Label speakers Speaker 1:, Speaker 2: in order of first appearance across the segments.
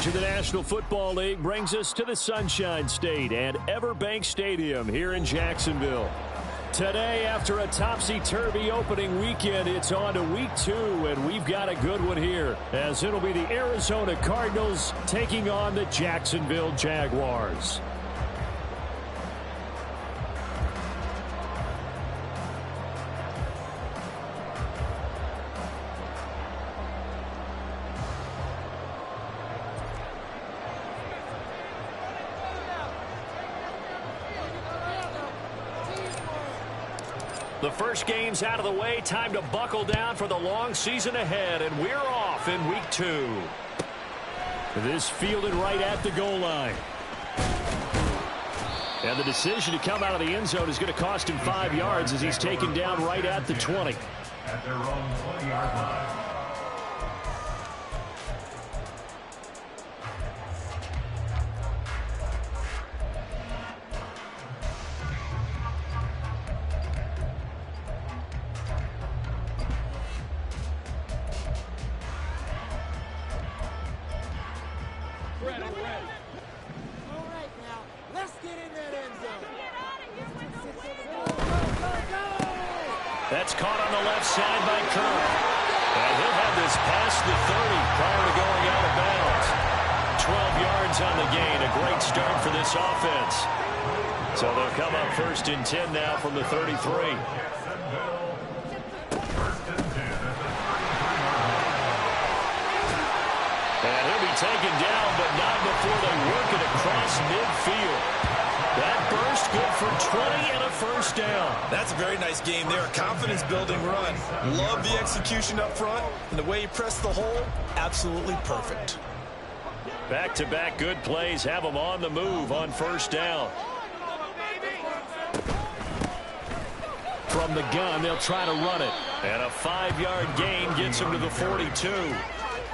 Speaker 1: coverage of the National Football League brings us to the Sunshine State and Everbank Stadium here in Jacksonville. Today, after a topsy-turvy opening weekend, it's on to week 2, and we've got a good one here, as it'll be the Arizona Cardinals taking on the Jacksonville Jaguars. The first game's out of the way. Time to buckle down for the long season ahead, and we're off in week 2. This fielded right at the goal line. And the decision to come out of the end zone is going to cost him 5 yards as he's taken down right at the 20.
Speaker 2: At their own 20-yard line.
Speaker 1: That's caught on the left side by Kirk. And he'll have this past the 30 prior to going out of bounds. 12 yards on the gain. A great start for this offense. So they'll come up 1st and 10 now from the 33. And he'll be taken down, but not before they work it across midfield. That burst good for 20 and a first down.
Speaker 3: That's a very nice game there. Confidence-building run. Love the execution up front. And the way he pressed the hole, absolutely perfect.
Speaker 1: Back-to-back good plays have them on the move on first down. From the gun, they'll try to run it. And a 5-yard gain gets them to the 42.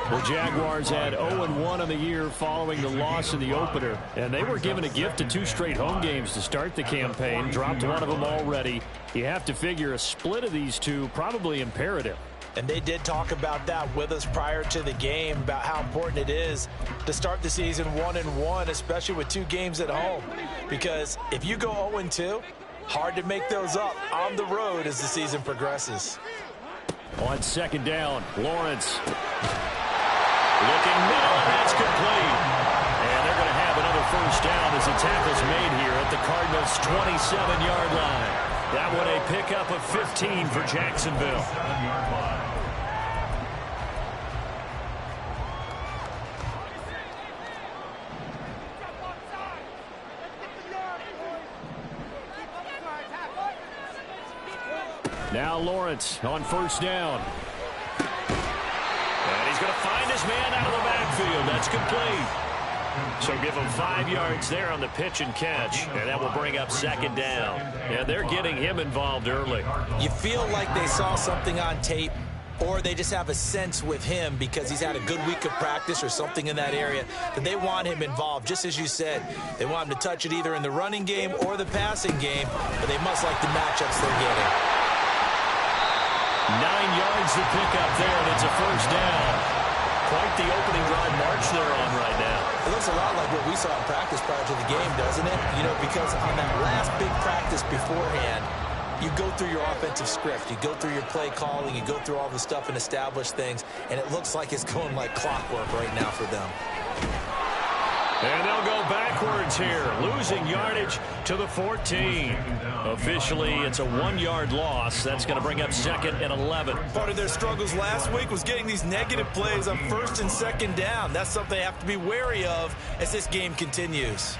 Speaker 1: The Jaguars had 0-1 on the year following the loss in the opener, and they were given a gift of 2 straight home games to start the campaign. Dropped one of them already. You have to figure a split of these two probably imperative.
Speaker 4: And they did talk about that with us prior to the game, about how important it is to start the season 1-1, especially with 2 games at home. Because if you go 0-2, hard to make those up on the road as the season progresses.
Speaker 1: On second down, Lawrence. Looking middle, and that's complete. And they're going to have another first down as the tackle's made here at the Cardinals' 27-yard line. That one a pickup of 15 for Jacksonville. Now Lawrence on first down. And he's going to find his man out of the backfield. That's complete. So give him 5 yards there on the pitch and catch, and that will bring up second down. And they're getting him involved early.
Speaker 4: You feel like they saw something on tape, or they just have a sense with him because he's had a good week of practice or something in that area that they want him involved. Just as you said, they want him to touch it either in the running game or the passing game, but they must like the matchups they're getting.
Speaker 1: 9 yards to pick up there, and it's a first down. Quite the opening drive march they're on right now.
Speaker 4: It looks a lot like what we saw in practice prior to the game, doesn't it? You know, because on that last big practice beforehand, you go through your offensive script, you go through your play calling, you go through all the stuff and establish things, and it looks like it's going like clockwork right now for them.
Speaker 1: And they'll go backwards here, losing yardage to the 14. Officially, it's a 1-yard loss. That's going to bring up second and 11.
Speaker 3: Part of their struggles last week was getting these negative plays on first and second down. That's something they have to be wary of as this game continues.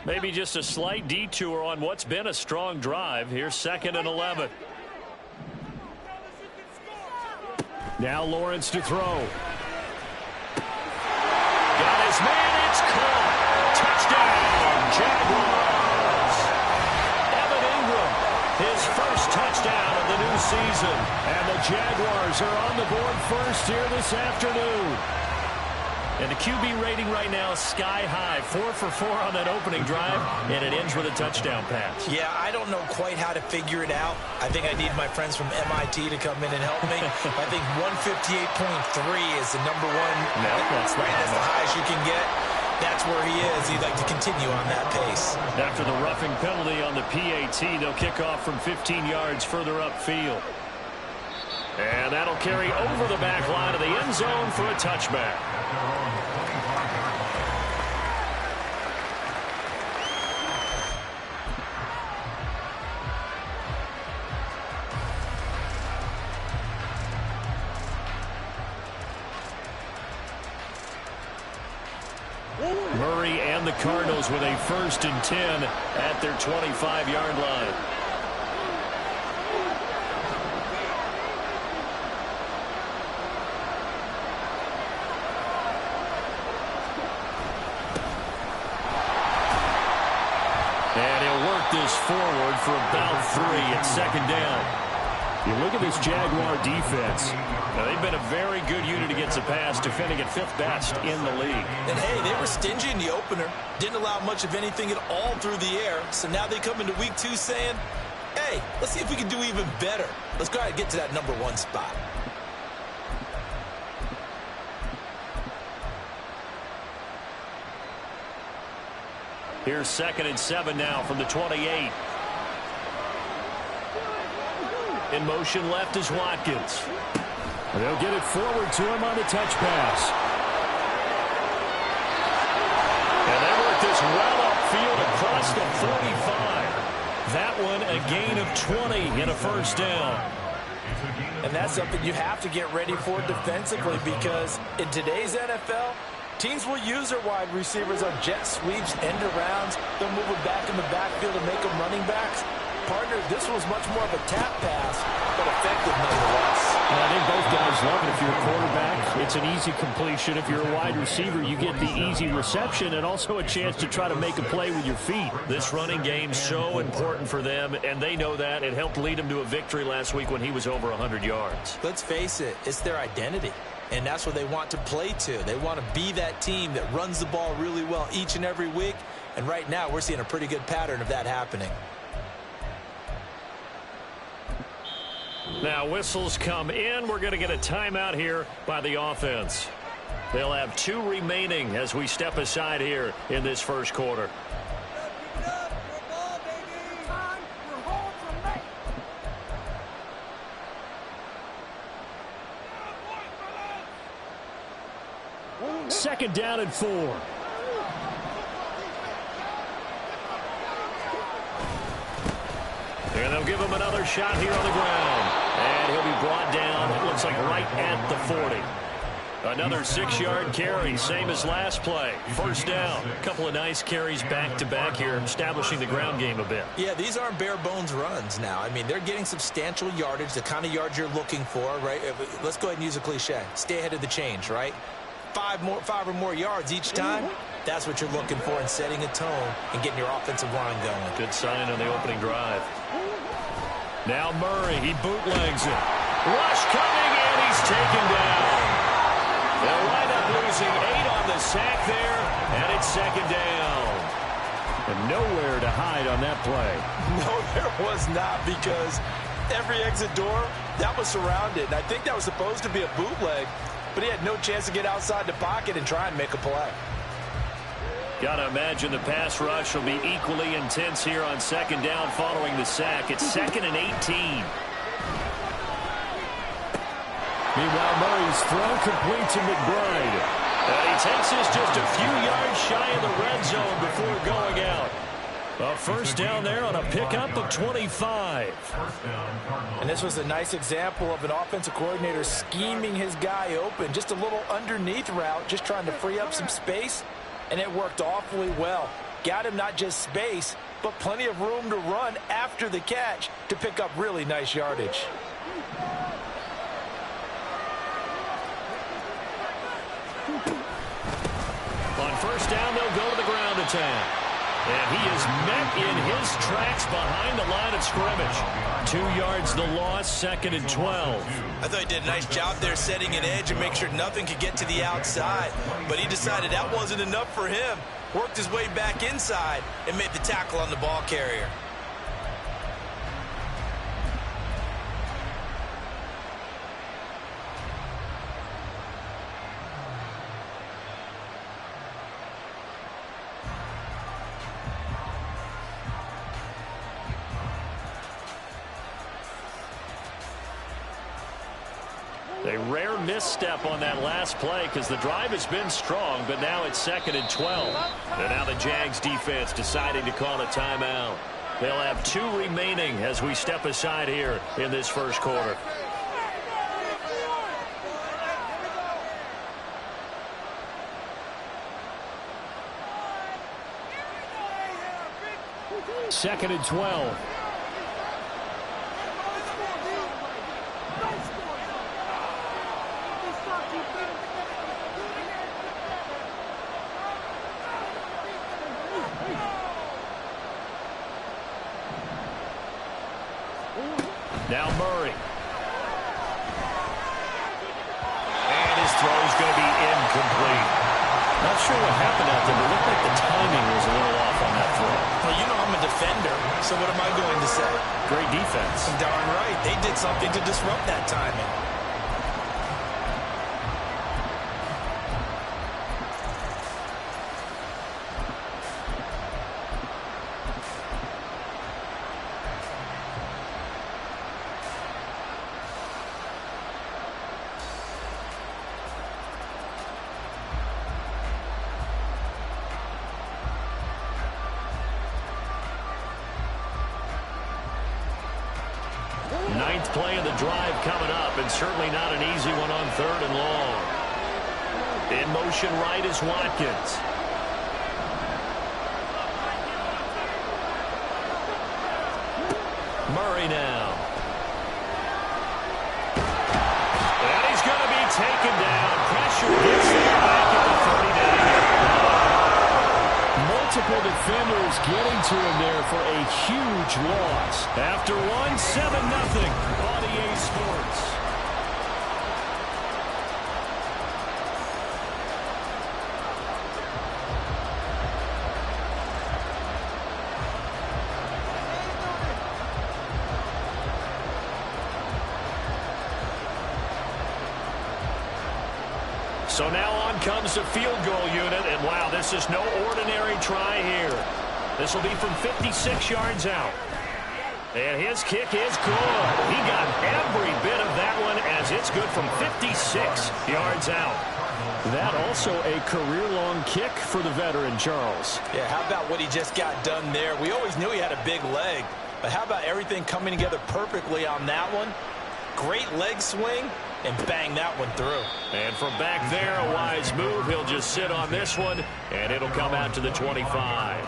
Speaker 1: Maybe just a slight detour on what's been a strong drive. Here's second and 11. Now Lawrence to throw. Got his man, it's caught. Touchdown, Jaguars. Evan Ingram, his first touchdown of the new season. And the Jaguars are on the board first here this afternoon. And the QB rating right now is sky high. 4 for 4 on that opening drive, and it ends with a touchdown pass.
Speaker 4: Yeah, I don't know quite how to figure it out. I think I need my friends from MIT to come in and help me. I think 158.3 is the number one. That's the highest you can get. That's where he is. He'd like to continue on that pace.
Speaker 1: After the roughing penalty on the PAT, they'll kick off from 15 yards further upfield. And that'll carry over the back line of the end zone for a touchback. Murray and the Cardinals with a 1st and 10 at their 25-yard line. And he'll work this forward for about 3 at 2nd down. You look at this Jaguar defense. Now, they've been a very good unit against the pass, defending at 5th best in the league.
Speaker 4: And, hey, they were stingy in the opener. Didn't allow much of anything at all through the air. So now they come into week 2 saying, hey, let's see if we can do even better. Let's go ahead and get to that number 1 spot.
Speaker 1: Here's 2nd and 7 now from the 28. In motion left is Watkins. And they'll get it forward to him on the touch pass. And they work this well upfield across the 45. That one a gain of 20 in a 1st down.
Speaker 4: And that's something you have to get ready for defensively, because in today's NFL, teams will use their wide receivers on jet sweeps, end arounds. They'll move it back in the backfield and make them running backs. Partner, this was much more of a tap pass, but effective nonetheless.
Speaker 1: And I think both guys love it. If you're a quarterback, it's an easy completion. If you're a wide receiver, you get the easy reception and also a chance to try to make a play with your feet. This running game's so important for them, and they know that. It helped lead them to a victory last week when he was over 100 yards.
Speaker 4: Let's face it, it's their identity. And that's what they want to play to. They want to be that team that runs the ball really well each and every week. And right now, we're seeing a pretty good pattern of that happening.
Speaker 1: Now whistles come in. We're going to get a timeout here by the offense. They'll have 2 remaining as we step aside here in this 1st quarter. Second down and 4. And they'll give him another shot here on the ground. And he'll be brought down, it looks like right at the 40. Another 6-yard carry, same as last play. 1st down. A couple of nice carries back-to-back here, establishing the ground game a bit.
Speaker 4: Yeah, these aren't bare-bones runs now. I mean, they're getting substantial yardage, the kind of yards you're looking for, right? Let's go ahead and use a cliche. Stay ahead of the change, right? 5 or more yards each time. That's what you're looking for in setting a tone and getting your offensive line going.
Speaker 1: Good sign on the opening drive. Now Murray, he bootlegs it. Rush coming, and he's taken down. They'll wind up losing 8 on the sack there, and it's 2nd down. And nowhere to hide on that play.
Speaker 4: No, there was not, because every exit door, that was surrounded. I think that was supposed to be a bootleg, but he had no chance to get outside the pocket and try and make a play.
Speaker 1: Got to imagine the pass rush will be equally intense here on 2nd down following the sack. It's 2nd and 18. Meanwhile, Murray's throw complete to McBride. And he takes this just a few yards shy of the red zone before going out. A 1st down there on a pickup of 25.
Speaker 4: And this was a nice example of an offensive coordinator scheming his guy open. Just a little underneath route, just trying to free up some space. And it worked awfully well. Got him not just space, but plenty of room to run after the catch to pick up really nice yardage.
Speaker 1: On 1st down, they'll go to the ground attack. And he is met in his tracks behind the line of scrimmage. 2 yards the loss, 2nd and 12.
Speaker 3: I thought he did a nice job there setting an edge and make sure nothing could get to the outside. But he decided that wasn't enough for him. Worked his way back inside and made the tackle on the ball carrier.
Speaker 1: A rare misstep on that last play because the drive has been strong, but now it's 2nd and 12. And now the Jags defense deciding to call a timeout. They'll have 2 remaining as we step aside here in this first quarter. Second and 12. Now Murray. And his throw is going to be incomplete. Not sure what happened out there, but it looked like the timing was a little off on that throw.
Speaker 3: Well, you know I'm a defender, so what am I going to say?
Speaker 1: Great defense.
Speaker 3: Darn right. They did something to disrupt that timing.
Speaker 1: Ninth play of the drive coming up, and certainly not an easy one on 3rd and long. In motion right is Watkins. Murray now. And he's going to be taken down. Pressure gets there back at the 39. Multiple defenders getting to him there for a huge loss. After 7-0 on EA Sports. So now on comes the field goal unit, and wow, this is no ordinary try here. This will be from 56 yards out. And his kick is good. He got every bit of that one as it's good from 56 yards out. That also a career-long kick for the veteran, Charles.
Speaker 4: Yeah, how about what he just got done there? We always knew he had a big leg, but how about everything coming together perfectly on that one? Great leg swing, and bang that one through.
Speaker 1: And from back there, a wise move. He'll just sit on this one, and it'll come out to the 25.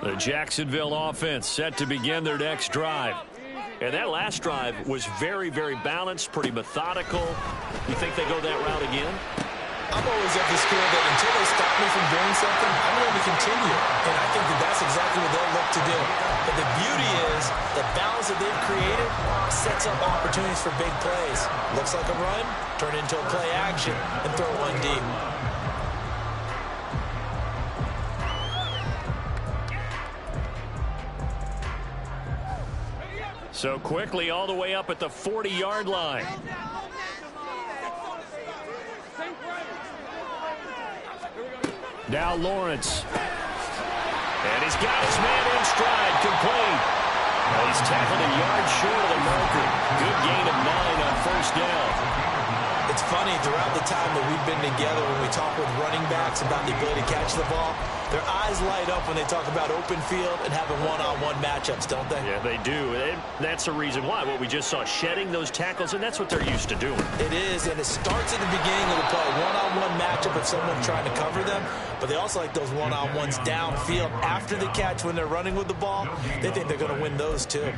Speaker 1: The Jacksonville offense set to begin their next drive. And that last drive was very, very balanced, pretty methodical. You think they go that route again?
Speaker 4: I'm always of the school that until they stop me from doing something, I'm going to continue. And I think that that's exactly what they'll look to do. But the beauty is the balance that they've created sets up opportunities for big plays. Looks like a run, turn it into a play action, and throw one deep.
Speaker 1: So quickly all the way up at the 40-yard line. Now Lawrence. And he's got his man in stride, complete. Well, he's tackled a yard short of the marker. Good gain of 9 on first down.
Speaker 4: It's funny, throughout the time that we've been together, when we talk with running backs about the ability to catch the ball, Their eyes light up when they talk about open field and having one-on-one matchups, don't they?
Speaker 1: Yeah, they do. And that's the reason why. What we just saw, shedding those tackles, and that's what they're used to doing.
Speaker 4: It is, and it starts at the beginning of the play. One-on-one matchup with someone trying to cover them, but they also like those one-on-ones downfield after the catch when they're running with the ball. They think they're going to win those too.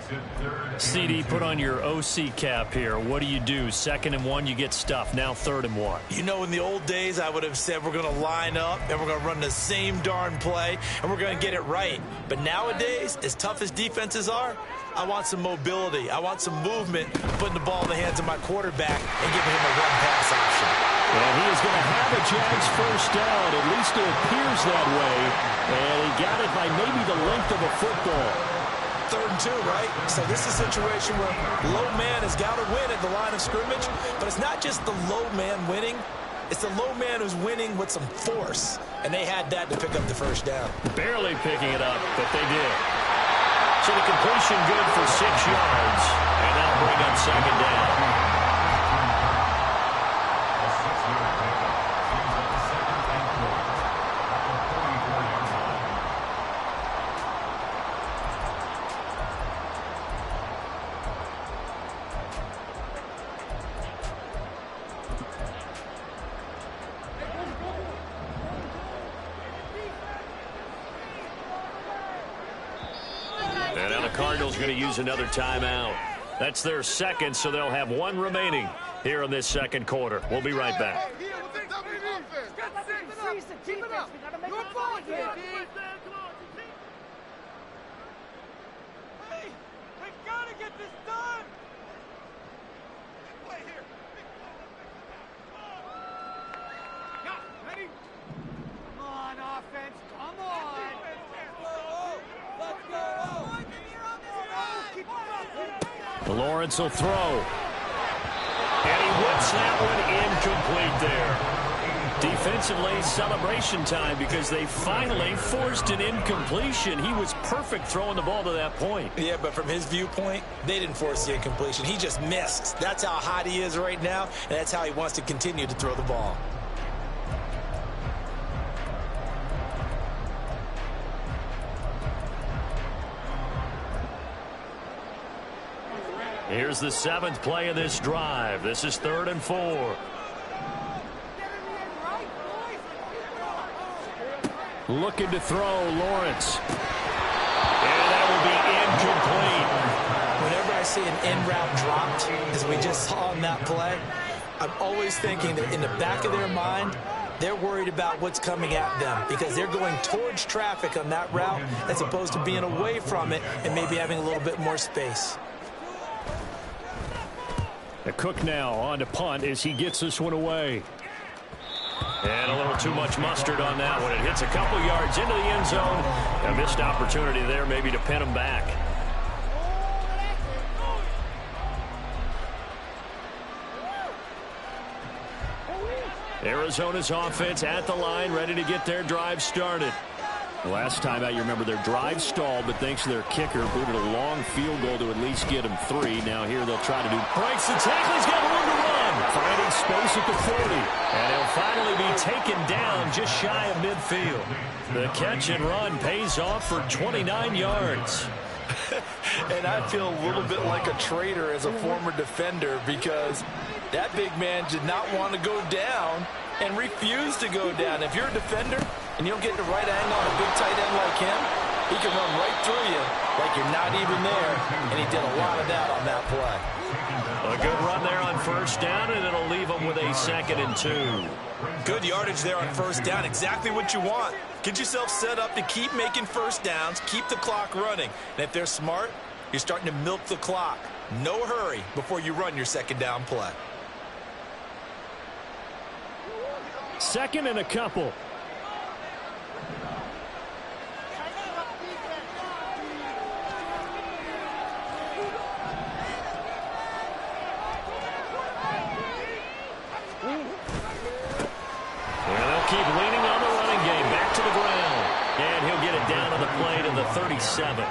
Speaker 1: CD, put on your OC cap here. What do you do? 2nd and 1, you get stuffed. Now 3rd and 1.
Speaker 4: You know, in the old days, I would have said we're going to line up and we're going to run the same darn play and we're going to get it right. But nowadays, as tough as defenses are, I want some mobility. I want some movement, putting the ball in the hands of my quarterback and giving him a one-pass option.
Speaker 1: And he is going to have a Jags first down. At least it appears that way. And he got it by maybe the length of a football.
Speaker 4: 3rd and 2, right? So this is a situation where low man has got to win at the line of scrimmage, but it's not just the low man winning. It's the low man who's winning with some force, and they had that to pick up the first down.
Speaker 1: Barely picking it up, but they did. So the completion good for 6 yards, and that'll bring up 2nd down. And now the Cardinals going to use another timeout. That's their 2nd, so they'll have 1 remaining here in this 2nd quarter. We'll be right back. Lawrence will throw. And he whips that one incomplete there. Defensively, celebration time because they finally forced an incompletion. He was perfect throwing the ball to that point.
Speaker 4: Yeah, but from his viewpoint, they didn't force the incompletion. He just missed. That's how hot he is right now, and that's how he wants to continue to throw the ball.
Speaker 1: Here's the 7th play of this drive. This is 3rd and 4. Looking to throw, Lawrence. And that will be incomplete.
Speaker 4: Whenever I see an in route dropped, as we just saw in that play, I'm always thinking that in the back of their mind, they're worried about what's coming at them because they're going towards traffic on that route as opposed to being away from it and maybe having a little bit more space.
Speaker 1: The Cook now on to punt as he gets this one away. And a little too much mustard on that one. It hits a couple yards into the end zone. A missed opportunity there maybe to pin him back. Arizona's offense at the line, ready to get their drive started. Last time out, you remember their drive stalled, but thanks to their kicker, booted a long field goal to at least get them 3. Now here they'll try to do breaks the tackle. He's got room to run. Finding space at the 40. And he'll finally be taken down just shy of midfield. The catch and run pays off for 29 yards.
Speaker 4: And I feel a little bit like a traitor as a former defender because that big man did not want to go down and refused to go down. If you're a defender and you don't get the right angle on a big tight end like him, he can run right through you like you're not even there, and he did a lot of that on that play.
Speaker 1: A good run there on first down, and it'll leave him with a 2nd and 2.
Speaker 3: Good yardage there on first down. Exactly what you want. Get yourself set up to keep making first downs, keep the clock running. And if they're smart, you're starting to milk the clock. No hurry before you run your 2nd down play.
Speaker 1: 2nd and a couple. Keep leaning on the running game. Back to the ground. And he'll get it down on the play to the 37.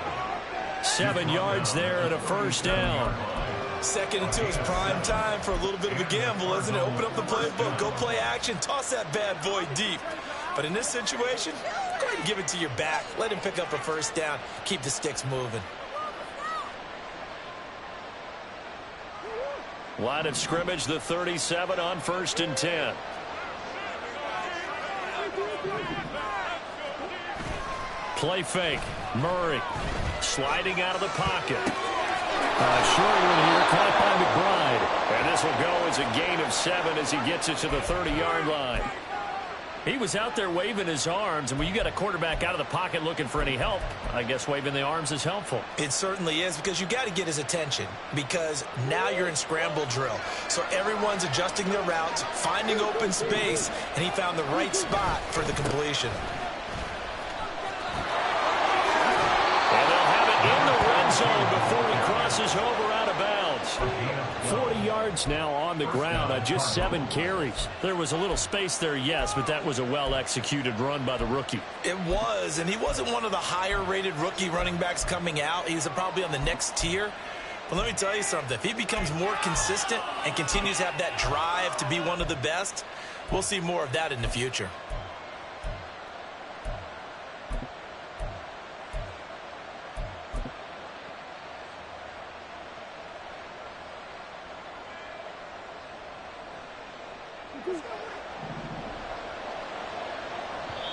Speaker 1: 7 yards there and a first down.
Speaker 3: 2nd and 2 is prime time for a little bit of a gamble, isn't it? Open up the playbook. Go play action. Toss that bad boy deep. But in this situation,
Speaker 4: Go ahead and give it to your back. Let him pick up a first down. Keep the sticks moving.
Speaker 1: Line of scrimmage, the 37 on 1st and 10. Play fake. Murray sliding out of the pocket. Short one here, caught by McBride. And this will go as a gain of 7 as he gets it to the 30-yard line. He was out there waving his arms, and when you got a quarterback out of the pocket looking for any help, I guess waving the arms is helpful.
Speaker 4: It certainly is, because you got to get his attention, because now you're in scramble drill. So everyone's adjusting their routes, finding open space, and he found the right spot for the completion.
Speaker 1: And they'll have it in the red zone before he crosses over out of bounds. 40 yards now on the ground on just 7 carries. There was a little space there, yes, but that was a well-executed run by the rookie.
Speaker 4: It was, and he wasn't one of the higher-rated rookie running backs coming out. He's probably on the next tier. But let me tell you something. If he becomes more consistent and continues to have that drive to be one of the best, we'll see more of that in the future.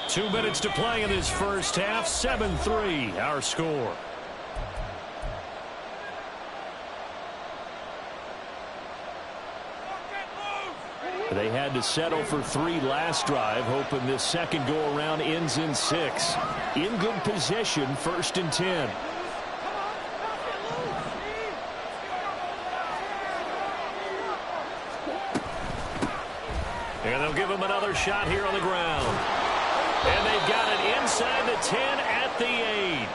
Speaker 1: Two minutes to play in this first half. 7-3, our score. They had to settle for 3 last drive, hoping this second go-around ends in 6. In good position, 1st and 10. And they'll give him another shot here on the ground. And they've got it inside the 10 at the 8.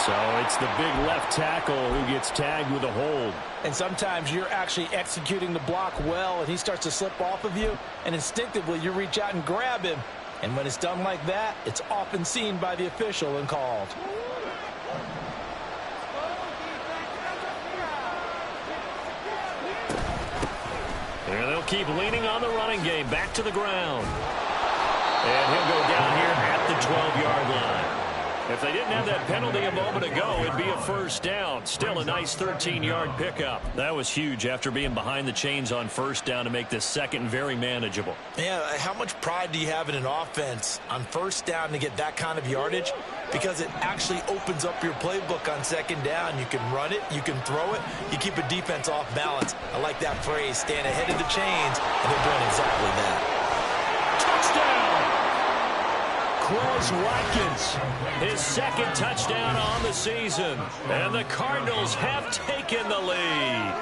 Speaker 1: So it's the big left tackle who gets tagged with a hold.
Speaker 4: And sometimes you're actually executing the block well, and he starts to slip off of you, and instinctively you reach out and grab him. And when it's done like that, it's often seen by the official and called.
Speaker 1: And they'll keep leaning on the running game. Back to the ground. And he'll go down here at the 12-yard line. If they didn't have that penalty a moment ago, it'd be a first down. Still a nice 13-yard pickup. That was huge after being behind the chains on first down to make this second very manageable.
Speaker 4: Yeah, how much pride do you have in an offense on first down to get that kind of yardage? Because it actually opens up your playbook on second down. You can run it, you can throw it, you keep a defense off balance. I like that phrase, staying ahead of the chains, and they're doing exactly that.
Speaker 1: Touchdown! Quez Watkins, his second touchdown on the season. And the Cardinals have taken the lead.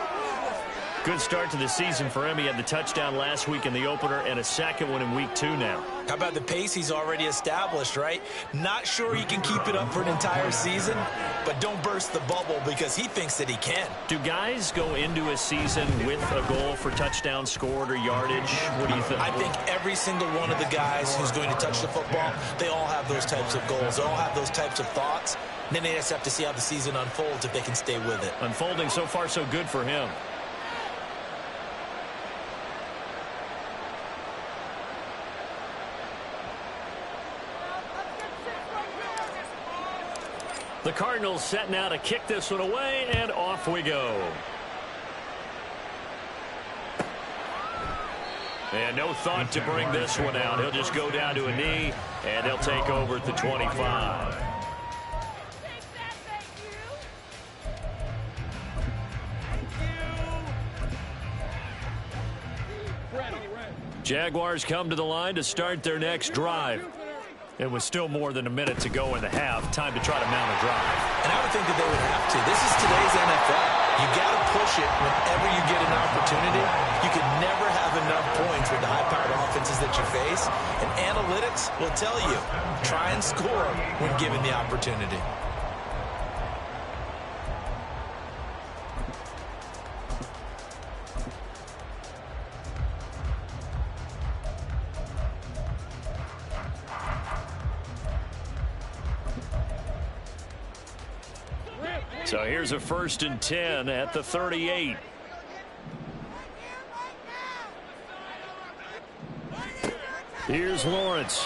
Speaker 1: Good start to the season for him. He had the touchdown last week in the opener and a second one in week 2 now.
Speaker 4: How about the pace he's already established, right? Not sure he can keep it up for an entire season, but don't burst the bubble because he thinks that he can.
Speaker 1: Do guys go into a season with a goal for touchdown scored or yardage? What do you think?
Speaker 4: I think every single one of the guys who's going to touch the football, they all have those types of goals. They all have those types of thoughts. And then they just have to see how the season unfolds if they can stay with it.
Speaker 1: Unfolding so far so good for him. The Cardinals set now to kick this one away, and off we go. And no thought to bring this one out. He'll just go down to a knee, and they'll take over at the 25. Jaguars come to the line to start their next drive. It was still more than a minute to go in the half. Time to try to mount a drive.
Speaker 4: And I would think that they would have to. This is today's NFL. You got to push it whenever you get an opportunity. You can never have enough points with the high-powered offenses that you face. And analytics will tell you, try and score when given the opportunity.
Speaker 1: So here's a 1st and 10 at the 38. Here's Lawrence.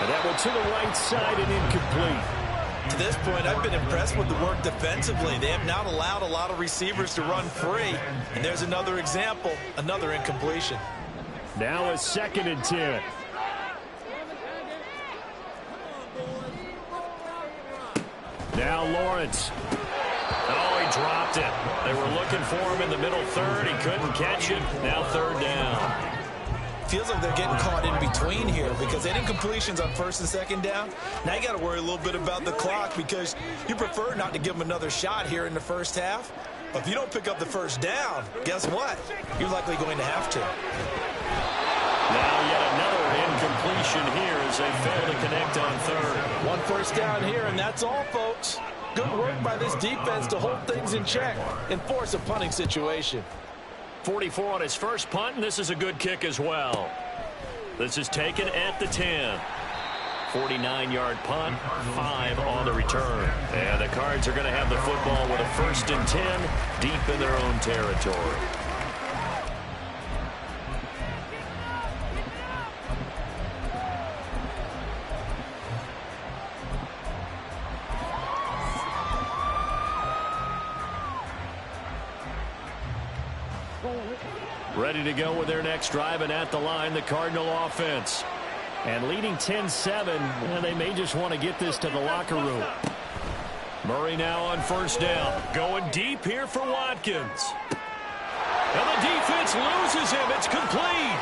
Speaker 1: And that one to the right side and incomplete.
Speaker 3: To this point, I've been impressed with the work defensively. They have not allowed a lot of receivers to run free. And there's another example, another incompletion.
Speaker 1: Now a 2nd and 10. Now Lawrence. Oh, he dropped it. They were looking for him in the middle third. He couldn't catch it. Now 3rd down.
Speaker 3: Feels like they're getting caught in between here because they didn't completions on 1st and 2nd down. Now you got to worry a little bit about the clock because you prefer not to give them another shot here in the 1st half. But if you don't pick up the 1st down, guess what? You're likely going to have to.
Speaker 1: Now yet another incompletion here as they fail to connect on 3rd.
Speaker 5: 1 first down here, and that's all, folks. Good work by this defense to hold things in check and force a punting situation.
Speaker 1: 44 on his first punt, and this is a good kick as well. This is taken at the 10. 49-yard punt, 5 on the return. And the Cards are going to have the football with a 1st and 10 deep in their own territory. Ready to go with their next drive, and at the line, the Cardinal offense. And leading 10-7, and they may just want to get this to the locker room. Murray now on 1st down. Going deep here for Watkins. And the defense loses him. It's complete.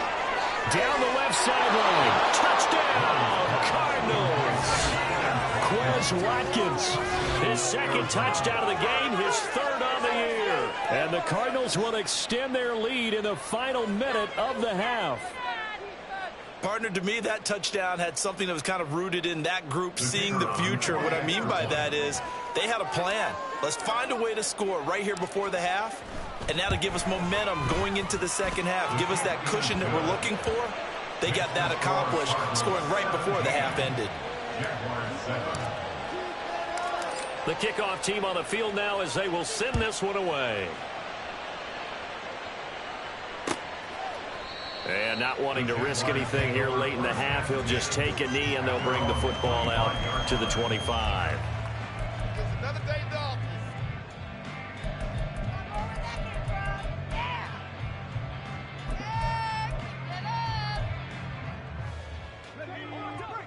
Speaker 1: Down the left sideline. Touchdown, Cardinals. Quez Watkins. His 2nd touchdown of the game, his 3rd on the year. And the Cardinals will extend their lead in the final minute of the half.
Speaker 3: Partner, to me, that touchdown had something that was kind of rooted in that group seeing the future. What I mean by that is they had a plan. Let's find a way to score right here before the half, and that'll give us momentum going into the 2nd half. Give us that cushion that we're looking for. They got that accomplished, scoring right before the half ended.
Speaker 1: The kickoff team on the field now as they will send this one away. And not wanting to risk anything here late in the half, he'll just take a knee and they'll bring the football out to the 25.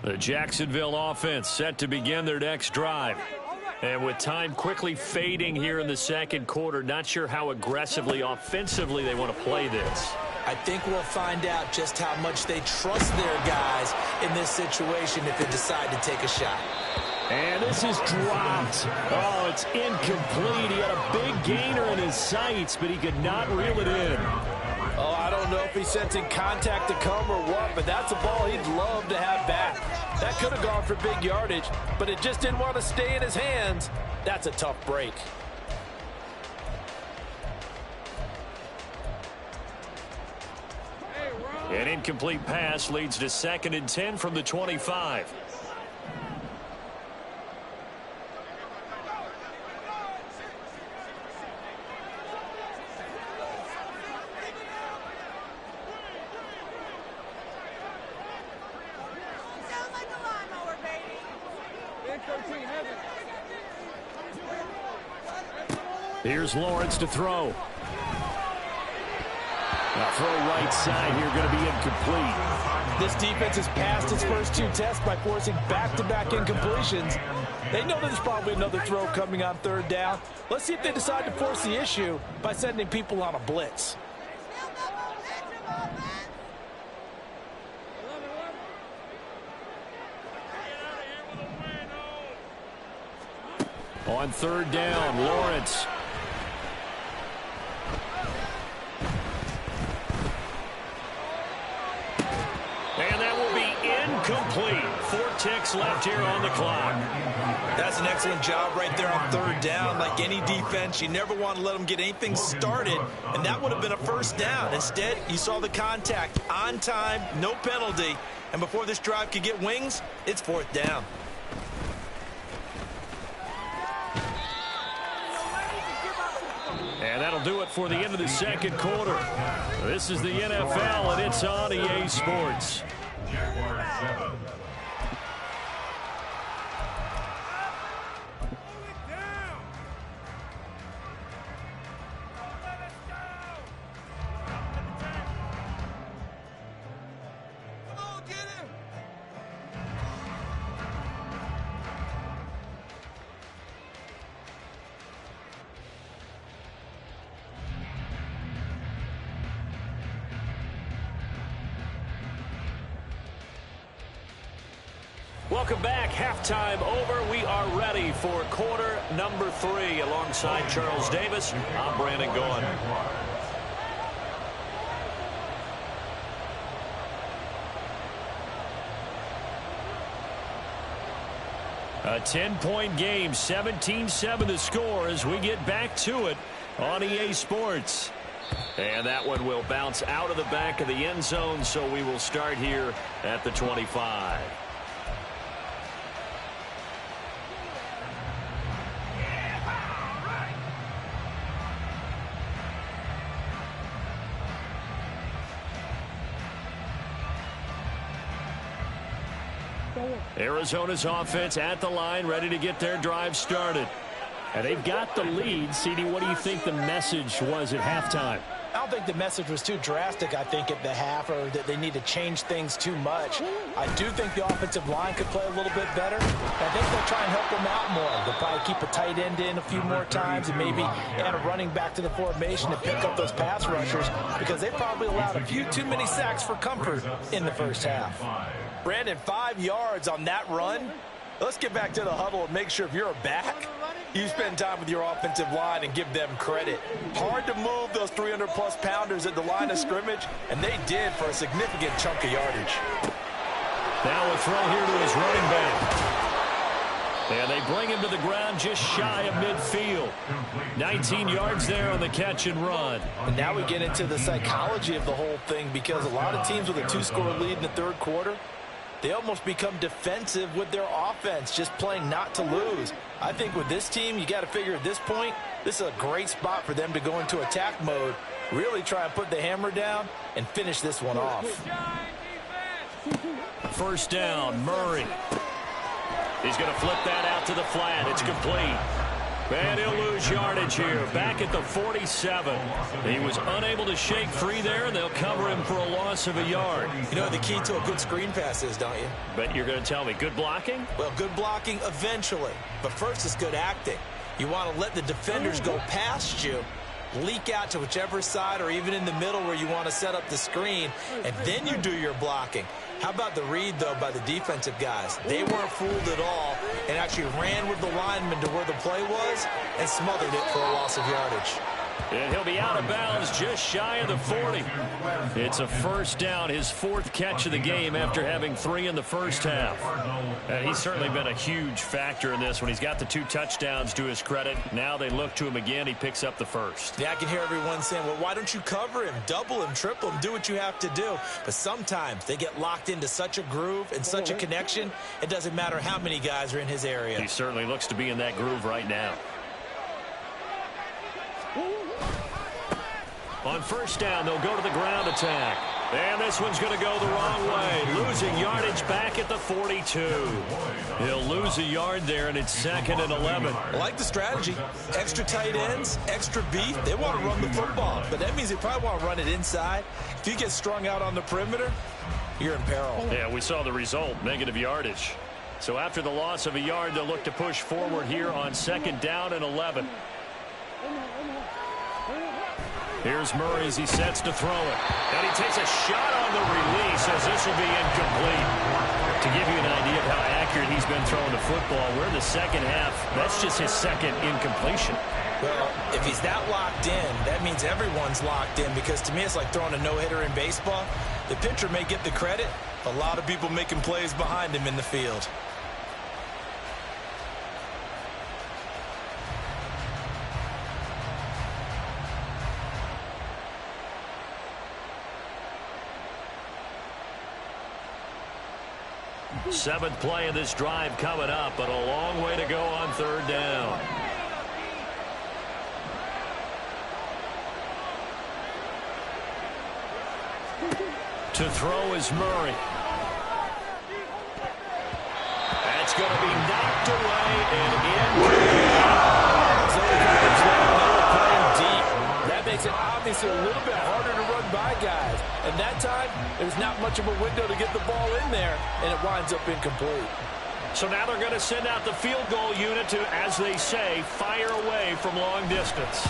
Speaker 1: The Jacksonville offense set to begin their next drive. And with time quickly fading here in the 2nd quarter, not sure how aggressively, offensively they want to play this.
Speaker 4: I think we'll find out just how much they trust their guys in this situation if they decide to take a shot.
Speaker 1: And this is dropped. Oh, it's incomplete. He had a big gainer in his sights, but he could not reel it in.
Speaker 5: Oh, I don't know if he's sensing contact to come or what, but that's a ball he'd love to have back. That could have gone for big yardage, but it just didn't want to stay in his hands. That's a tough break.
Speaker 1: An incomplete pass leads to 2nd and 10 from the 25. Here's Lawrence to throw. Now throw right side here, going to be incomplete.
Speaker 5: This defense has passed its first 2 tests by forcing back-to-back incompletions. They know there's probably another throw coming on 3rd down. Let's see if they decide to force the issue by sending people on a blitz.
Speaker 1: On 3rd down, Lawrence. And that will be incomplete. 4 ticks left here on the clock.
Speaker 3: That's an excellent job right there on 3rd down. Like any defense, you never want to let them get anything started, and that would have been a 1st down. Instead, you saw the contact on time, no penalty, and before this drive could get wings, it's 4th down.
Speaker 1: And that'll do it for the end of the second quarter. This is the NFL, and it's on EA Sports.
Speaker 2: Jaguars 7.
Speaker 1: Welcome back. Halftime over. We are ready for quarter number 3. Alongside Charles Davis, I'm Brandon Gaughan. A 10-point game, 17-7 the score as we get back to it on EA Sports. And that one will bounce out of the back of the end zone, so we will start here at the 25. Arizona's offense at the line, ready to get their drive started. And they've got the lead. CD, what do you think the message was at halftime?
Speaker 5: I don't think the message was too drastic, I think, at the half, or that they need to change things too much. I do think the offensive line could play a little bit better. I think they'll try and help them out more. They'll probably keep a tight end in a few more times and maybe add a running back to the formation to pick up those pass rushers, because they probably allowed a few too many sacks for comfort in the first half.
Speaker 4: Brandon, 5 yards on that run. Let's get back to the huddle and make sure if you're a back, you spend time with your offensive line and give them credit. Hard to move those 300-plus pounders at the line of scrimmage, and they did for a significant chunk of yardage.
Speaker 1: Now a throw here to his running back. And they bring him to the ground just shy of midfield. 19 yards there on the catch and run.
Speaker 5: And now we get into the psychology of the whole thing, because a lot of teams with a 2-score lead in the third quarter, they almost become defensive with their offense, just playing not to lose. I think with this team, you got to figure at this point, this is a great spot for them to go into attack mode, really try and put the hammer down and finish this one off.
Speaker 1: First down, Murray. He's going to flip that out to the flat. It's complete. And he'll lose yardage here. Back at the 47. He was unable to shake free there, and they'll cover him for a loss of a yard.
Speaker 4: You know what the key to a good screen pass is, don't you?
Speaker 1: Bet you're going to tell me. Good blocking?
Speaker 4: Well, good blocking eventually. But first, it's good acting. You want to let the defenders go past you, leak out to whichever side or even in the middle where you want to set up the screen, and then you do your blocking. How about the read, though, by the defensive guys? They weren't fooled at all and actually ran with the lineman to where the play was and smothered it for a loss of yardage.
Speaker 1: And he'll be out of bounds just shy of the 40. It's a first down, his 4th catch of the game after having 3 in the first half. And he's certainly been a huge factor in this when he's got the 2 touchdowns to his credit. Now they look to him again. He picks up the first.
Speaker 4: Yeah, I can hear everyone saying, well, why don't you cover him, double him, triple him, do what you have to do. But sometimes they get locked into such a groove and such a connection, it doesn't matter how many guys are in his area.
Speaker 1: He certainly looks to be in that groove right now. On first down, they'll go to the ground attack. And this one's going to go the wrong way. Losing yardage back at the 42. He'll lose a yard there, and it's 2nd and 11.
Speaker 4: I like the strategy. Extra tight ends, extra beef. They want to run the football, but that means they probably want to run it inside. If you get strung out on the perimeter, you're in peril.
Speaker 1: Yeah, we saw the result, negative yardage. So after the loss of a yard, they'll look to push forward here on 2nd down and 11. Here's Murray as he sets to throw it. And he takes a shot on the release as this will be incomplete. To give you an idea of how accurate he's been throwing the football, we're in the second half. That's just his 2nd incompletion.
Speaker 4: Well, if he's that locked in, that means everyone's locked in, because to me it's like throwing a no-hitter in baseball. The pitcher may get the credit, a lot of people making plays behind him in the field.
Speaker 1: Seventh play of this drive coming up, but a long way to go on 3rd down. To throw is Murray. That's going to be knocked away and
Speaker 5: So he comes down, they were playing deep. That makes it obviously a little bit harder to run by guys. And that time, there's not much of a window to get the ball in there, and it winds up incomplete.
Speaker 1: So now they're going to send out the field goal unit to, as they say, fire away from long distance.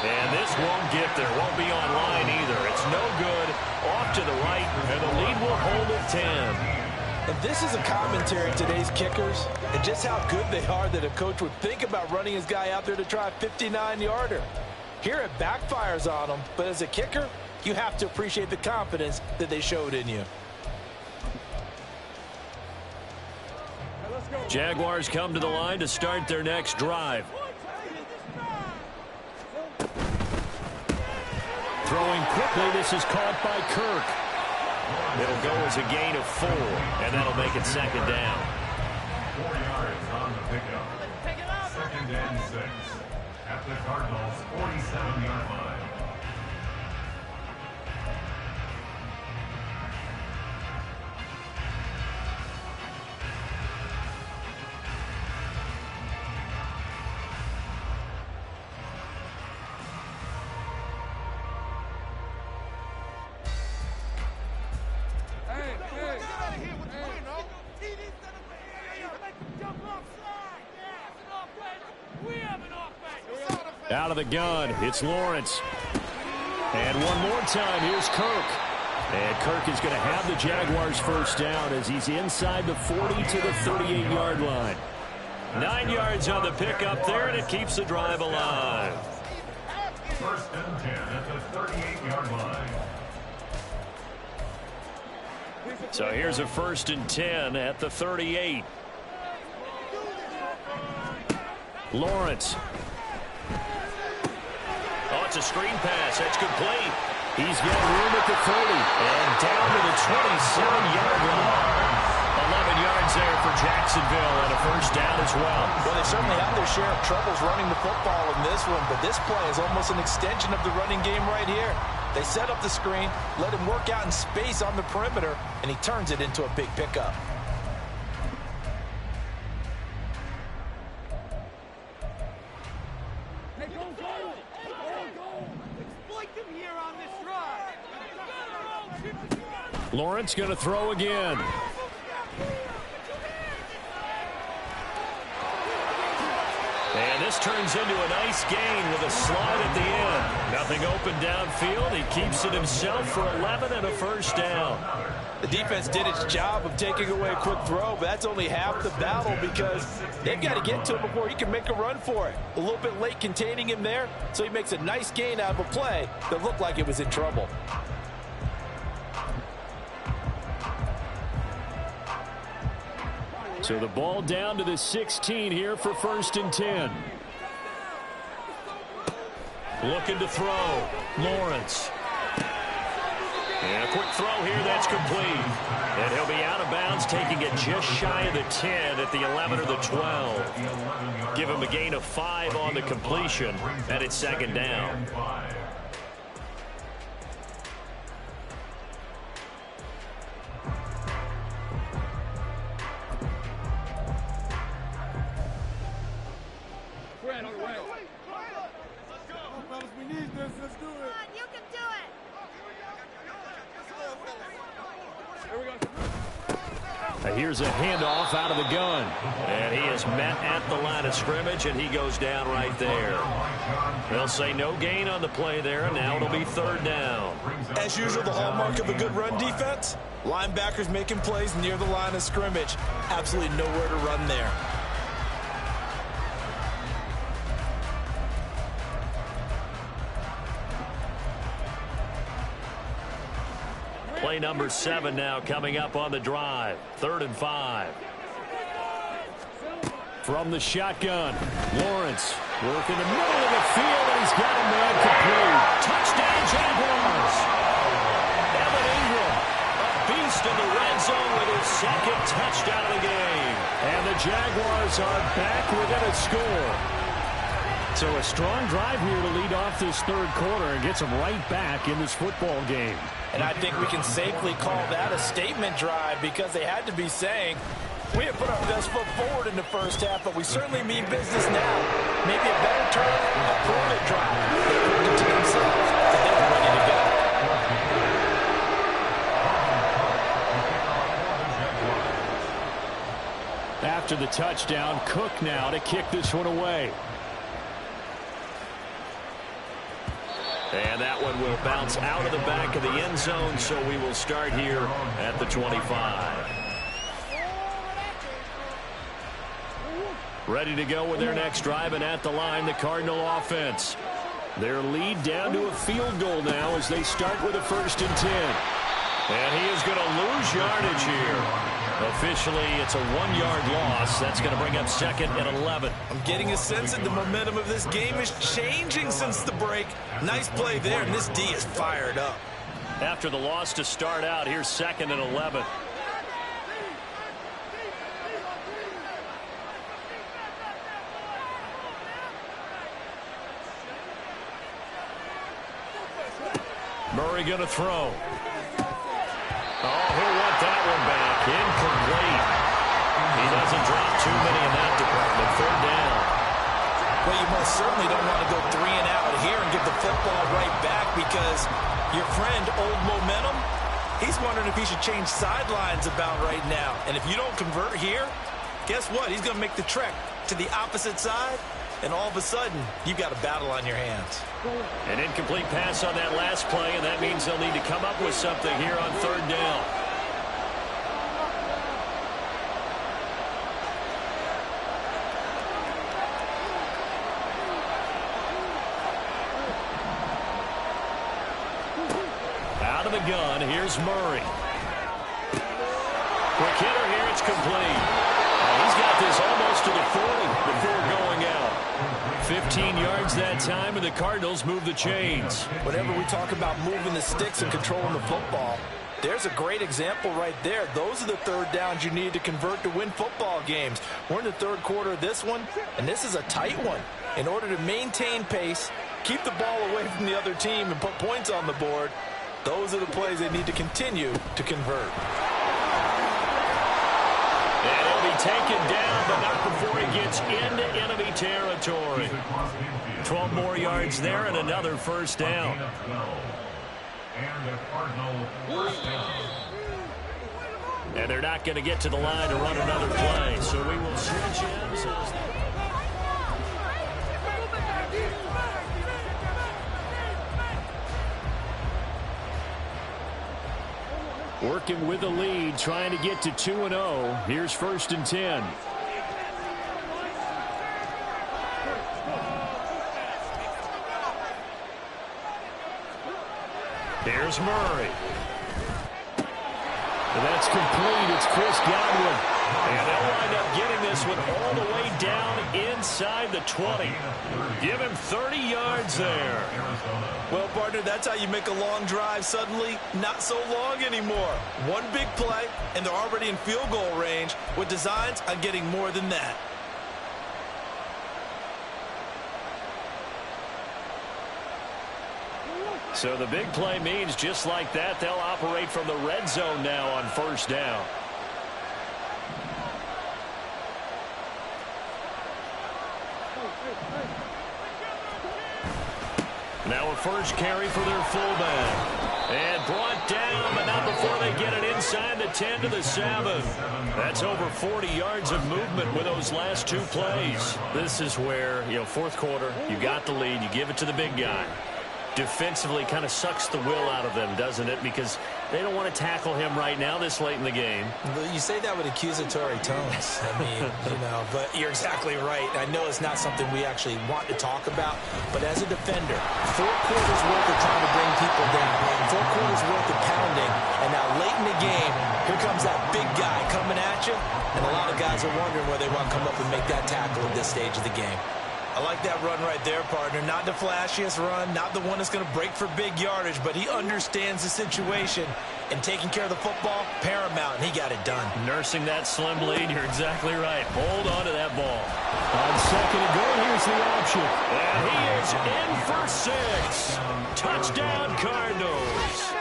Speaker 1: And this won't get there. Won't be online either. It's no good. Off to the right, and the lead will hold at 10.
Speaker 5: And this is a commentary in today's kickers and just how good they are that a coach would think about running his guy out there to try a 59-yarder. Here it backfires on him, but as a kicker, you have to appreciate the confidence that they showed in you.
Speaker 1: Jaguars come to the line to start their next drive. Throwing quickly, this is caught by Kirk. It'll go as a gain of 4, and that'll make it second down.
Speaker 2: 4 yards on the pickup. Second and 6 at the Cardinals' 47-yard line.
Speaker 1: Out of the gun, it's Lawrence. And one more time, here's Kirk. And Kirk is going to have the Jaguars first down as he's inside the 40 to the 38-yard line. 9 yards on the pickup there, and it keeps the drive alive.
Speaker 2: First and 10 at the 38-yard line.
Speaker 1: So here's a first and 10 at the 38. Lawrence. Oh, it's a screen pass. That's complete. He's got room at the 30 and down to the 27-yard line. 11 yards there for Jacksonville and a first down as well.
Speaker 5: Well, they certainly have their share of troubles running the football in this one, but this play is almost an extension of the running game right here. They set up the screen, let him work out in space on the perimeter, and he turns it into a big pickup.
Speaker 1: Lawrence going to throw again. And this turns into a nice gain with a slide at the end. Nothing open downfield. He keeps it himself for 11 and a first down.
Speaker 5: The defense did its job of taking away a quick throw, but that's only half the battle because they've got to get to him before he can make a run for it. A little bit late containing him there, so he makes a nice gain out of a play that looked like it was in trouble.
Speaker 1: So the ball down to the 16 here for first and 10. Looking to throw. Lawrence. And a quick throw here that's complete. And he'll be out of bounds, taking it just shy of the 10 at the 11 or the 12. Give him a gain of 5 on the completion, and it's second down. Here's a handoff out of the gun. And he is met at the line of scrimmage, and he goes down right there. They'll say no gain on the play there, and now it'll be third down.
Speaker 5: As usual, the hallmark of a good run defense, linebackers making plays near the line of scrimmage. Absolutely nowhere to run there.
Speaker 1: Play number 7 now coming up on the drive. 3rd and 5. From the shotgun, Lawrence working the middle of the field, and he's got a man complete. Touchdown, Jaguars. Evan Ingram, a beast in the red zone with his second touchdown of the game. And the Jaguars are back within a score. So a strong drive here to lead off this third quarter and gets them right back in this football game.
Speaker 5: And I think we can safely call that a statement drive because they had to be saying, we have put our best foot forward in the first half, but we certainly mean business now. Maybe a better term, a prove-it drive. They proved it to themselves that they were ready to go.
Speaker 1: After the touchdown, Cook now to kick this one away. And that one will bounce out of the back of the end zone, so we will start here at the 25. Ready to go with their next drive, and at the line, the Cardinal offense. Their lead down to a field goal now as they start with a 1st and 10. And he is going to lose yardage here. Officially, it's a 1-yard loss. That's going to bring up 2nd and 11.
Speaker 4: I'm getting a sense that the momentum of this game is changing since the break. Nice play there, and this D is fired up.
Speaker 1: After the loss to start out, here's 2nd and 11. Murray going to throw. Oh, he'll want that one back. Incomplete. He doesn't drop too many in that department. 3rd down.
Speaker 4: Well, you most certainly don't want to go 3 and out here and give the football right back because your friend, Old Momentum, he's wondering if he should change sidelines about right now. And if you don't convert here, guess what? He's going to make the trek to the opposite side, and all of a sudden, you've got a battle on your hands.
Speaker 1: An incomplete pass on that last play, and that means they'll need to come up with something here on 3rd down. Out of the gun, here's Murray. Quick hitter here, it's complete. He's got this almost to the 40 before going out. 15 yards that time, and the Cardinals move the chains.
Speaker 5: Whenever we talk about moving the sticks and controlling the football, there's a great example right there. Those are the 3rd downs you need to convert to win football games. We're in the 3rd quarter of this one, and this is a tight one. In order to maintain pace, keep the ball away from the other team, and put points on the board, those are the plays they need to continue to convert.
Speaker 1: And he'll be taken down, but not before he gets into enemy territory. 12 more yards there and another 1st down. And they're not going to get to the line to run another play, so we will switch ends. Working with the lead, trying to get to 2-0. Here's 1st and 10. Here's Murray. And that's complete. It's Chris Godwin. And they'll wind up getting this one all the way down inside the 20. Give him 30 yards there.
Speaker 4: Well, partner, that's how you make a long drive suddenly not so long anymore. One big play, and they're already in field goal range with designs on getting more than that.
Speaker 1: So the big play means just like that, they'll operate from the red zone now on 1st down. Now a 1st carry for their fullback. And brought down, but not before they get it inside the 10 to the 7. That's over 40 yards of movement with those last 2 plays. This is where, 4th quarter, you got the lead, you give it to the big guy. Defensively kind of sucks the will out of them, doesn't it? Because they don't want to tackle him right now this late in the game.
Speaker 4: You say that with accusatory tones. I mean, but you're exactly right. I know it's not something we actually want to talk about, but as a defender, 4 quarters worth of trying to bring people down, 4 quarters worth of pounding, and now late in the game, here comes that big guy coming at you, and a lot of guys are wondering whether they want to come up and make that tackle at this stage of the game. I like that run right there, partner. Not the flashiest run, not the one that's going to break for big yardage, but he understands the situation, and taking care of the football, paramount, and he got it done.
Speaker 1: Nursing that slim lead, you're exactly right. Hold on to that ball. On second and goal, here's the option. And he is in for 6. Touchdown, Cardinals.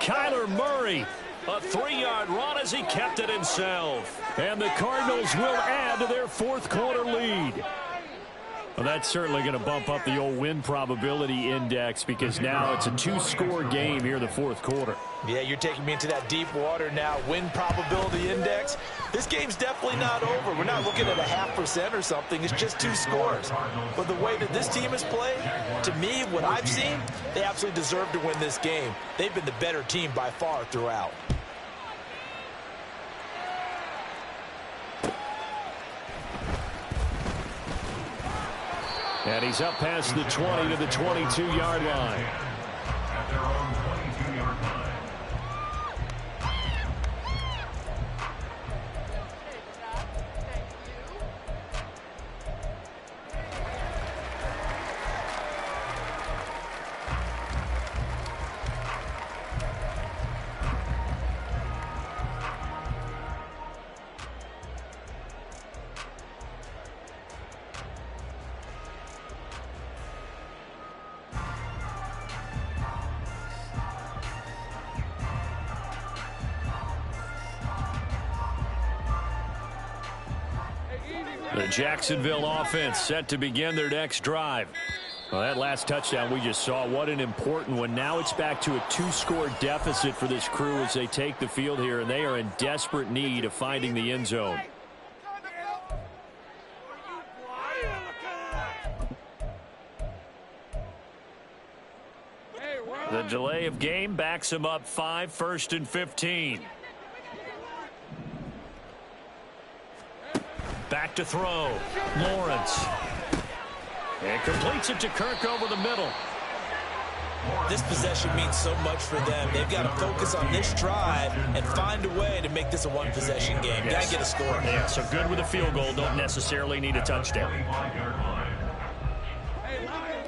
Speaker 1: Kyler Murray, a 3-yard run as he kept it himself. And the Cardinals will add to their fourth quarter lead. Well, that's certainly going to bump up the old win probability index because now it's a 2-score game here in the fourth quarter.
Speaker 5: Yeah, you're taking me into that deep water now. Win probability index. This game's definitely not over. We're not looking at a 0.5% or something. It's just 2 scores. But the way that this team has played, to me, what I've seen, they absolutely deserve to win this game. They've been the better team by far throughout.
Speaker 1: And he's up past the 20 to the 22-yard line.
Speaker 2: At their own 22-yard line.
Speaker 1: The Jacksonville offense set to begin their next drive. Well, that last touchdown we just saw, what an important one. Now it's back to a 2-score deficit for this crew as they take the field here, and they are in desperate need of finding the end zone. The delay of game backs him up 5, 1st and 15. Back to throw. Lawrence. And completes it to Kirk over the middle.
Speaker 4: This possession means so much for them. They've got to focus on this drive and find a way to make this a one-possession game.
Speaker 1: Yes.
Speaker 4: Got to get a score.
Speaker 1: Yeah, so good with a field goal. Don't necessarily need a touchdown.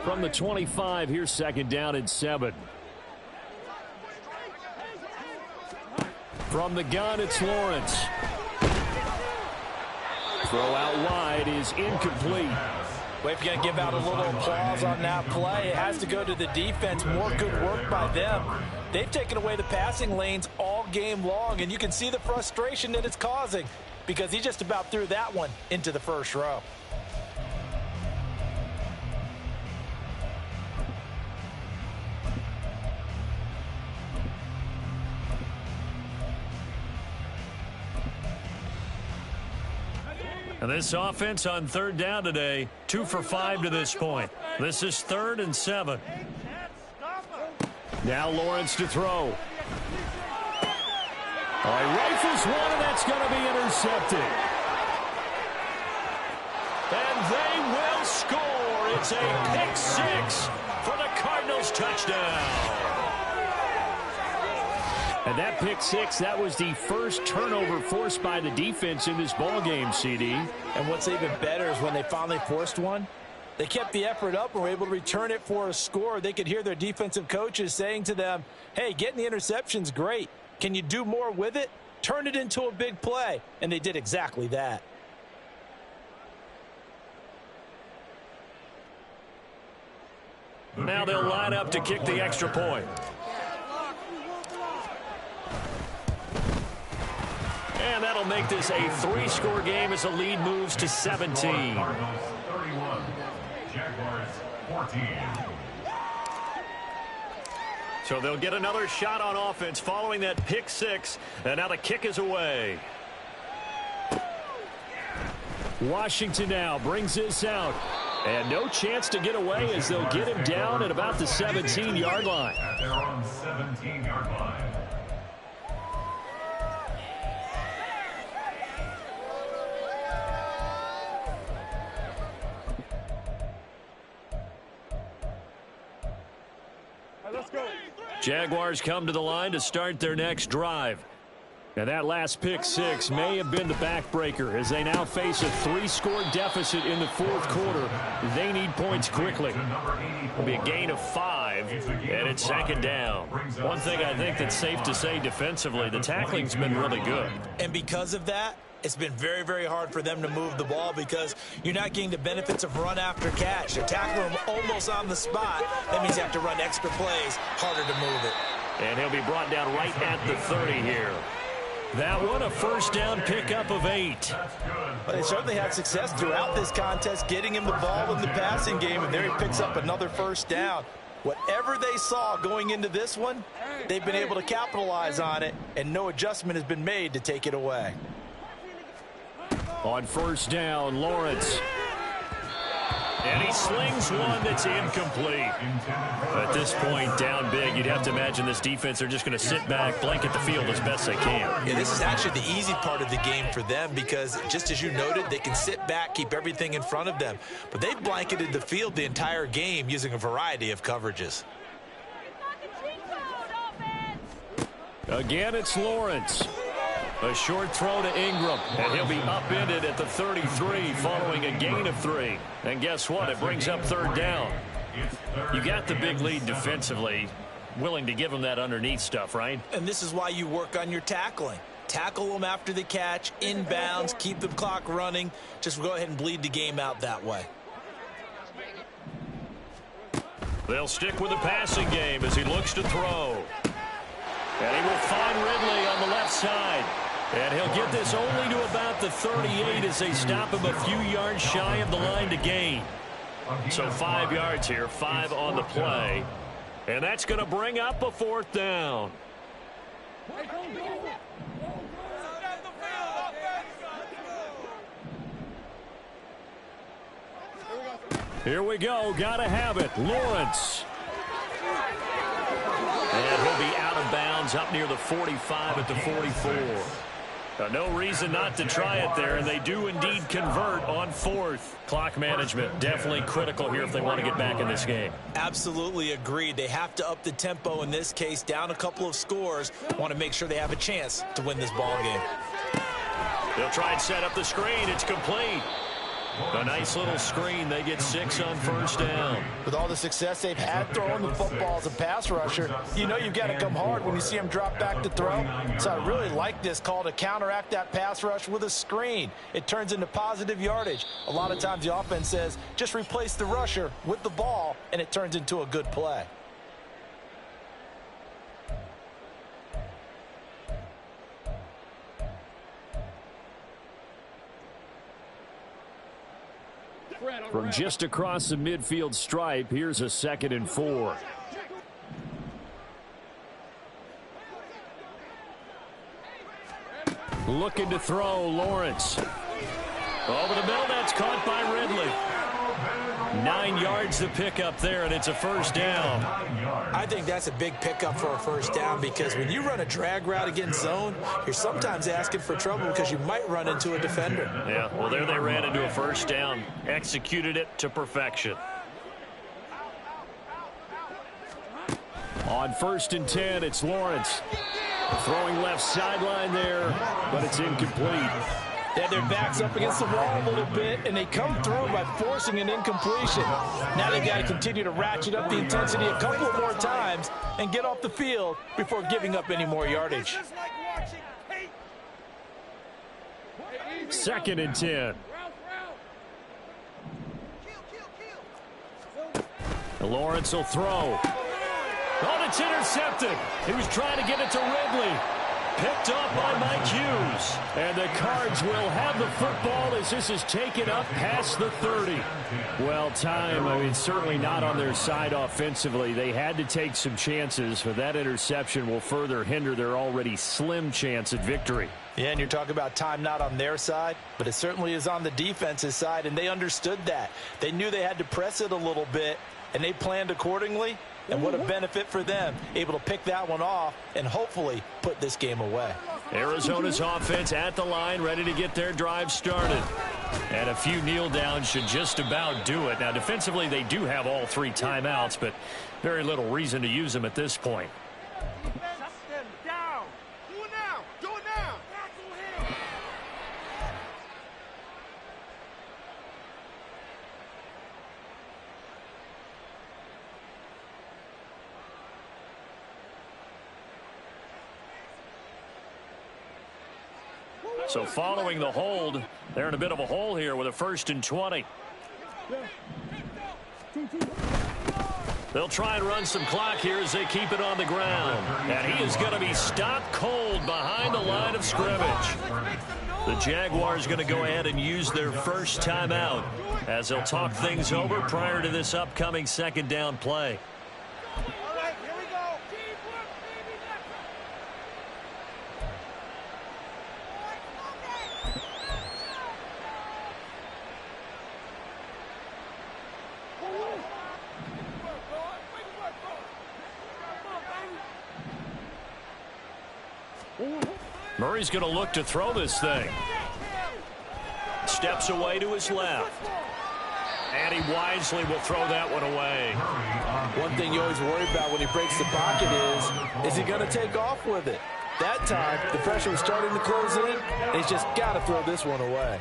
Speaker 1: From the 25, here's 2nd down and 7. From the gun, it's Lawrence. Throw out wide is incomplete.
Speaker 5: Well, if you're going to give out a little applause on that play, it has to go to the defense. More good work by them. They've taken away the passing lanes all game long, and you can see the frustration that it's causing because he just about threw that one into the first row.
Speaker 1: And this offense on 3rd down today, 2 for 5 to this point. This is 3rd and 7. Now Lawrence to throw. All right, rifles one, and that's going to be intercepted. And they will score. It's a pick 6 for the Cardinals touchdown. And that pick 6, that was the first turnover forced by the defense in this ballgame, CD.
Speaker 5: And what's even better is when they finally forced one, they kept the effort up and were able to return it for a score. They could hear their defensive coaches saying to them, hey, getting the interception's great. Can you do more with it? Turn it into a big play. And they did exactly that.
Speaker 1: Now they'll line up to kick the extra point. And that'll make this a 3-score game as the lead moves to 17.
Speaker 2: Cardinals 31, Jaguars 14.
Speaker 1: So they'll get another shot on offense following that pick 6. And now the kick is away. Washington now brings this out. And no chance to get away as they'll get him down at about the 17-yard line.
Speaker 2: At their own 17-yard line.
Speaker 1: Jaguars come to the line to start their next drive. And that last pick six may have been the backbreaker as they now face a 3-score deficit in the fourth quarter. They need points quickly. It'll be a gain of 5, and it's second down. One thing I think that's safe to say defensively, the tackling's been really good.
Speaker 4: And because of that, it's been very, very hard for them to move the ball because you're not getting the benefits of run after catch. They're tackling them almost on the spot. That means you have to run extra plays, harder to move it.
Speaker 1: And he'll be brought down right at the 30 here. That one a first down pickup of 8.
Speaker 5: But they certainly had success throughout this contest, getting him the ball in the passing game, and there he picks up another first down. Whatever they saw going into this one, they've been able to capitalize on it, and no adjustment has been made to take it away.
Speaker 1: On first down, Lawrence. And he slings one that's incomplete. At this point, down big, you'd have to imagine this defense are just going to sit back, blanket the field as best they can.
Speaker 4: Yeah, this is actually the easy part of the game for them because, just as you noted, they can sit back, keep everything in front of them. But they've blanketed the field the entire game using a variety of coverages.
Speaker 1: Again, it's Lawrence. A short throw to Ingram, and he'll be upended at the 33 following a gain of 3. And guess what? It brings up third down. You got the big lead defensively, willing to give them that underneath stuff, right?
Speaker 4: And this is why you work on your tackling. Tackle them after the catch, inbounds, keep the clock running. Just go ahead and bleed the game out that way.
Speaker 1: They'll stick with the passing game as he looks to throw. And he will find Ridley on the left side. And he'll get this only to about the 38 as they stop him a few yards shy of the line to gain. So 5 yards here, 5 on the play. And that's going to bring up a fourth down. Here we go. Got to have it. Lawrence. And he'll be out of bounds up near the 45 at the 44. No reason not to try it there, and they do indeed convert on fourth. Clock management definitely critical here if they want to get back in this game.
Speaker 4: Absolutely agreed. They have to up the tempo in this case, down a couple of scores. Want to make sure they have a chance to win this ball game.
Speaker 1: They'll try and set up the screen. It's complete. A nice little screen. They get 6 on first down.
Speaker 5: With all the success they've had throwing the football as a pass rusher, you know you've got to come hard when you see him drop back to throw. So I really like this call to counteract that pass rush with a screen. It turns into positive yardage. A lot of times the offense says, just replace the rusher with the ball, and it turns into a good play.
Speaker 1: From just across the midfield stripe, here's a 2nd and 4. Looking to throw, Lawrence. Over the middle, that's caught by Ridley. 9 yards to pick up there, and it's a first down.
Speaker 4: I think that's a big pickup for a first down because when you run a drag route against zone, you're sometimes asking for trouble because you might run into a defender.
Speaker 1: Yeah, well, there they ran into a first down, executed it to perfection. On 1st and 10, it's Lawrence. Throwing left sideline there, but it's incomplete.
Speaker 5: They had their backs up against the wall a little bit, and they come through by forcing an incompletion. Now they've got to continue to ratchet up the intensity a couple of more times and get off the field before giving up any more yardage.
Speaker 1: 2nd and 10. Lawrence will throw. Oh, it's intercepted. He was trying to get it to Ridley. Picked off by Mike Hughes. And the Cards will have the football as this is taken up past the 30. Well, time, certainly not on their side offensively. They had to take some chances, but that interception will further hinder their already slim chance at victory.
Speaker 5: Yeah, and you're talking about time not on their side, but it certainly is on the defense's side, and they understood that. They knew they had to press it a little bit, and they planned accordingly. And what a benefit for them, able to pick that one off and hopefully put this game away.
Speaker 1: Arizona's offense at the line, ready to get their drive started. And a few kneel downs should just about do it. Now, defensively, they do have all 3 timeouts, but very little reason to use them at this point.
Speaker 6: Down. Do it now. Do it now.
Speaker 1: So following the hold, they're in a bit of a hole here with a 1st and 20. They'll try and run some clock here as they keep it on the ground. And he is going to be stopped cold behind the line of scrimmage. The Jaguars going to go ahead and use their first timeout as they'll talk things over prior to this upcoming 2nd down play. Murray's going to look to throw this thing. Steps away to his left. And he wisely will throw that one away.
Speaker 5: One thing you always worry about when he breaks the pocket is he going to take off with it? That time, the pressure was starting to close in, and he's just got to throw this one away.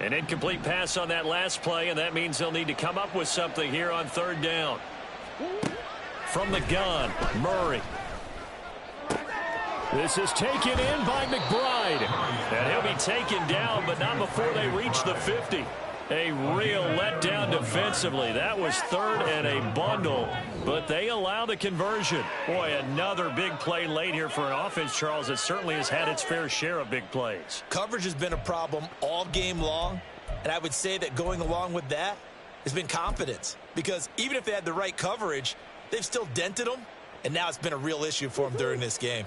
Speaker 1: An incomplete pass on that last play, and that means they'll need to come up with something here on 3rd down. From the gun, Murray. This is taken in by McBride. And he'll be taken down, but not before they reach the 50. A real letdown defensively. That was 3rd and a bundle, but they allow the conversion. Boy, another big play late here for an offense, Charles, that certainly has had its fair share of big plays.
Speaker 4: Coverage has been a problem all game long, and I would say that going along with that has been confidence, because even if they had the right coverage, they've still dented them, and now it's been a real issue for them during this game.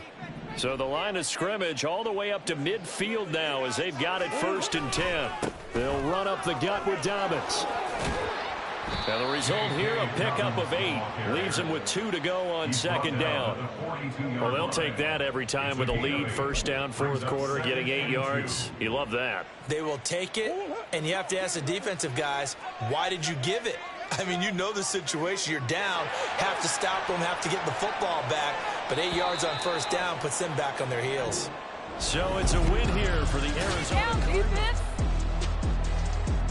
Speaker 1: So the line of scrimmage all the way up to midfield now as they've got it 1st and 10. They'll run up the gut with Dobbins. Now the result here, a pickup of 8. Leaves them with 2 to go on 2nd down. Well, they'll take that every time with a lead. 1st down, 4th quarter, getting 8 yards. You love that.
Speaker 4: They will take it, and you have to ask the defensive guys, why did you give it? I mean, you know the situation. You're down, have to stop them, have to get the football back. But 8 yards on 1st down puts them back on their heels.
Speaker 1: So it's a win here for the Arizona Cardinals.